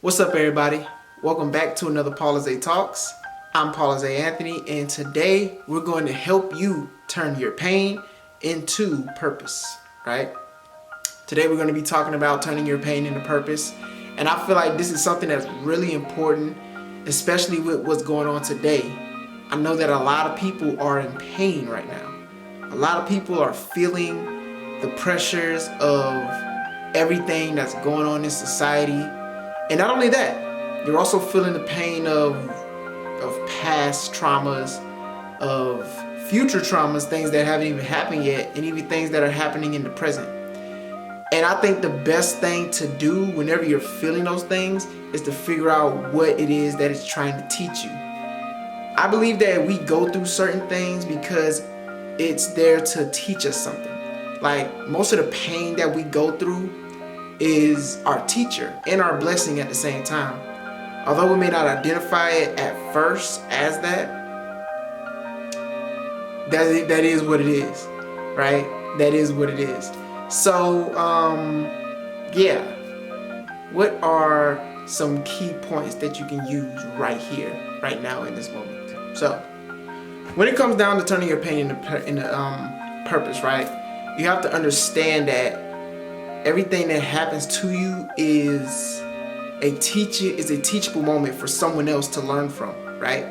What's up, everybody? Welcome back to another Paula Zay Talks. I'm Paula Zay Anthony, and today we're going to help you turn your pain into purpose, right? Today we're going to be talking about turning your pain into purpose, and I feel like this is something that's really important, especially with what's going on today. I know that a lot of people are in pain right now. A lot of people are feeling the pressures of everything that's going on in society. And not only that, you're also feeling the pain of past traumas, of future traumas, things that haven't even happened yet, and even things that are happening in the present. And I think the best thing to do whenever you're feeling those things is to figure out what it is that it's trying to teach you. I believe that we go through certain things because it's there to teach us something. Like most of the pain that we go through is our teacher and our blessing at the same time. Although we may not identify it at first as that is what it is, right? That is what it is. So, yeah. What are some key points that you can use right here, right now, in this moment? So, when it comes down to turning your pain into purpose, right? You have to understand that everything that happens to you is a teachable moment for someone else to learn from, right?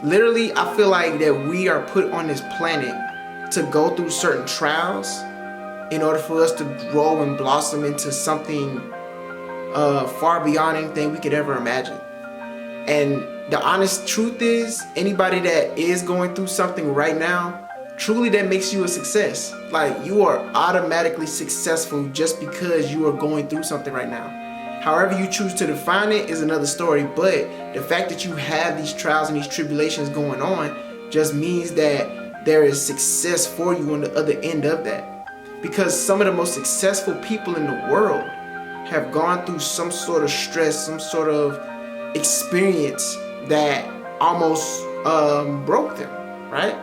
Literally, I feel like that we are put on this planet to go through certain trials in order for us to grow and blossom into something far beyond anything we could ever imagine. And the honest truth is, anybody that is going through something right now, truly that makes you a success. Like, you are automatically successful just because you are going through something right now. However you choose to define it is another story, but the fact that you have these trials and these tribulations going on just means that there is success for you on the other end of that. Because some of the most successful people in the world have gone through some sort of stress, some sort of experience that almost broke them, right?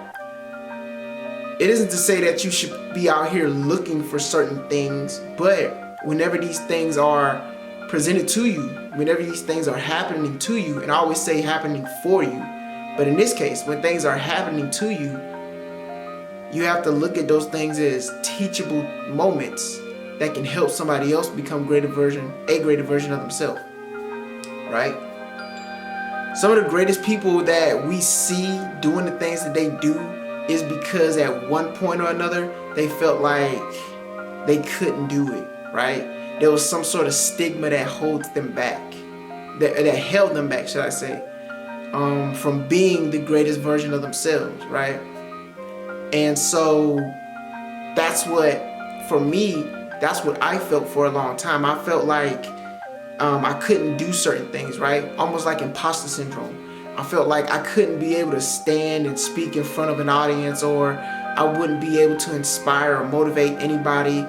It isn't to say that you should be out here looking for certain things, but whenever these things are presented to you, whenever these things are happening to you, and I always say happening for you, but in this case, when things are happening to you, you have to look at those things as teachable moments that can help somebody else become a greater version of themselves, right? Some of the greatest people that we see doing the things that they do is because at one point or another they felt like they couldn't do it, right? There was some sort of stigma that holds them back, that held them back, should I say, from being the greatest version of themselves, right? And so that's what, for me, that's what I felt for a long time. I felt like I couldn't do certain things, right? Almost like imposter syndrome. I felt like I couldn't be able to stand and speak in front of an audience, or I wouldn't be able to inspire or motivate anybody,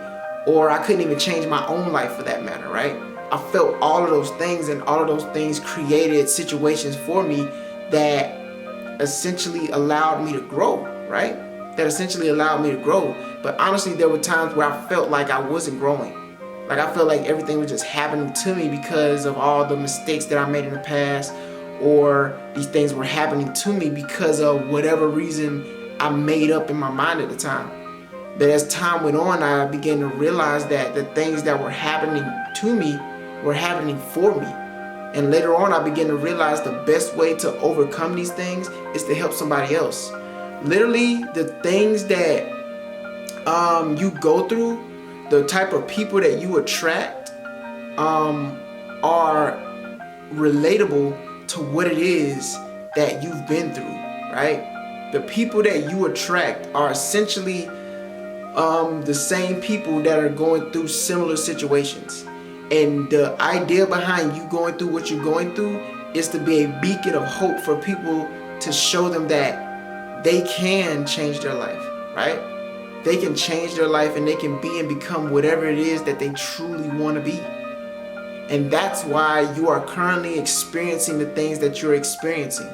or I couldn't even change my own life for that matter, right? I felt all of those things, and all of those things created situations for me that essentially allowed me to grow, right? That essentially allowed me to grow. But honestly, there were times where I felt like I wasn't growing. Like I felt like everything was just happening to me because of all the mistakes that I made in the past, or these things were happening to me because of whatever reason I made up in my mind at the time. But as time went on, I began to realize that the things that were happening to me were happening for me. And later on, I began to realize the best way to overcome these things is to help somebody else. Literally, the things that you go through, the type of people that you attract are relatable to what it is that you've been through, right? The people that you attract are essentially the same people that are going through similar situations. And the idea behind you going through what you're going through is to be a beacon of hope for people, to show them that they can change their life, right? They can change their life, and they can be and become whatever it is that they truly want to be. And that's why you are currently experiencing the things that you're experiencing.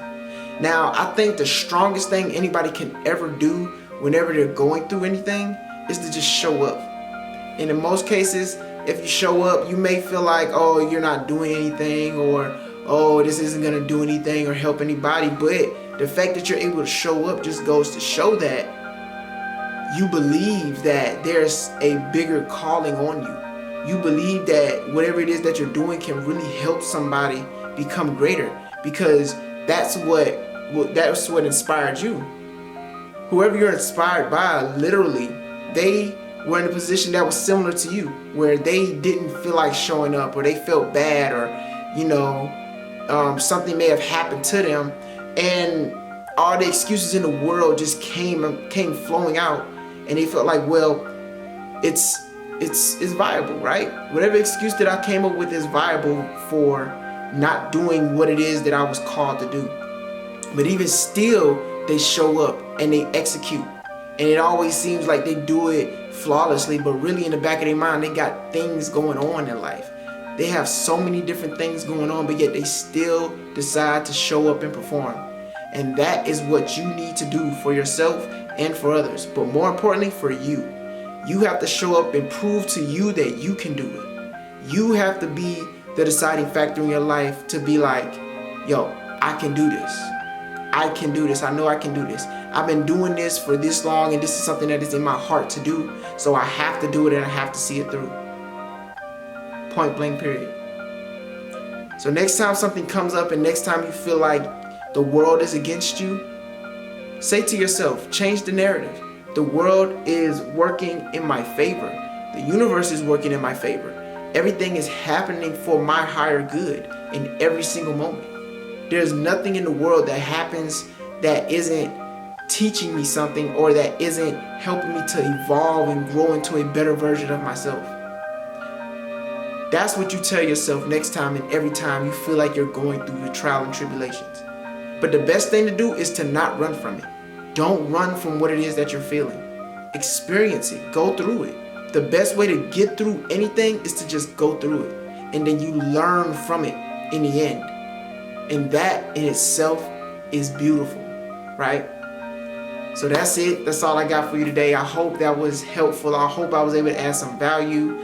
Now, I think the strongest thing anybody can ever do whenever they're going through anything is to just show up. And in most cases, if you show up, you may feel like, oh, you're not doing anything, or oh, this isn't gonna do anything or help anybody. But the fact that you're able to show up just goes to show that you believe that there's a bigger calling on you. You believe that whatever it is that you're doing can really help somebody become greater, because that's what inspired you. Whoever you're inspired by, literally, they were in a position that was similar to you, where they didn't feel like showing up, or they felt bad, or something may have happened to them, and all the excuses in the world just came flowing out, and they felt like, well, it's viable, right? Whatever excuse that I came up with is viable for not doing what it is that I was called to do. But even still, they show up and they execute, and it always seems like they do it flawlessly, but really in the back of their mind, they got things going on in life. They have so many different things going on, but yet they still decide to show up and perform. And that is what you need to do for yourself and for others, but more importantly for you. You have to show up and prove to you that you can do it. You have to be the deciding factor in your life to be like, yo, I can do this. I can do this. I know I can do this. I've been doing this for this long, and this is something that is in my heart to do. So I have to do it, and I have to see it through. Point blank, period. So next time something comes up, and next time you feel like the world is against you, say to yourself, change the narrative. The world is working in my favor. The universe is working in my favor. Everything is happening for my higher good in every single moment. There's nothing in the world that happens that isn't teaching me something, or that isn't helping me to evolve and grow into a better version of myself. That's what you tell yourself next time and every time you feel like you're going through your trial and tribulations. But the best thing to do is to not run from it. Don't run from what it is that you're feeling. Experience it. Go through it. The best way to get through anything is to just go through it. And then you learn from it in the end. And that in itself is beautiful, right? So that's it. That's all I got for you today. I hope that was helpful. I hope I was able to add some value.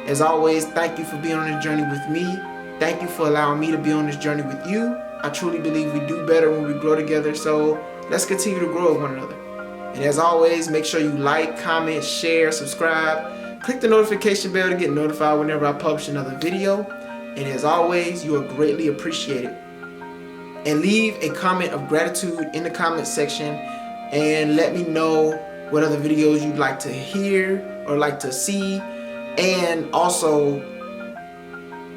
As always, thank you for being on this journey with me. Thank you for allowing me to be on this journey with you. I truly believe we do better when we grow together. So let's continue to grow with one another. And as always, make sure you like, comment, share, subscribe. Click the notification bell to get notified whenever I publish another video. And as always, you are greatly appreciated. And leave a comment of gratitude in the comment section, and let me know what other videos you'd like to hear or like to see. And also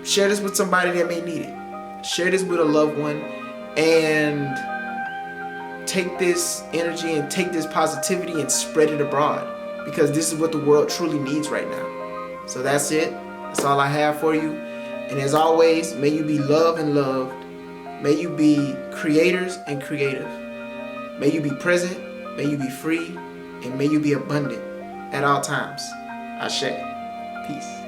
share this with somebody that may need it. Share this with a loved one, and take this energy and take this positivity and spread it abroad, because this is what the world truly needs right now. So that's it. That's all I have for you. And as always, may you be loved and loved. May you be creators and creative. May you be present. May you be free. And may you be abundant at all times. Ashe. Peace.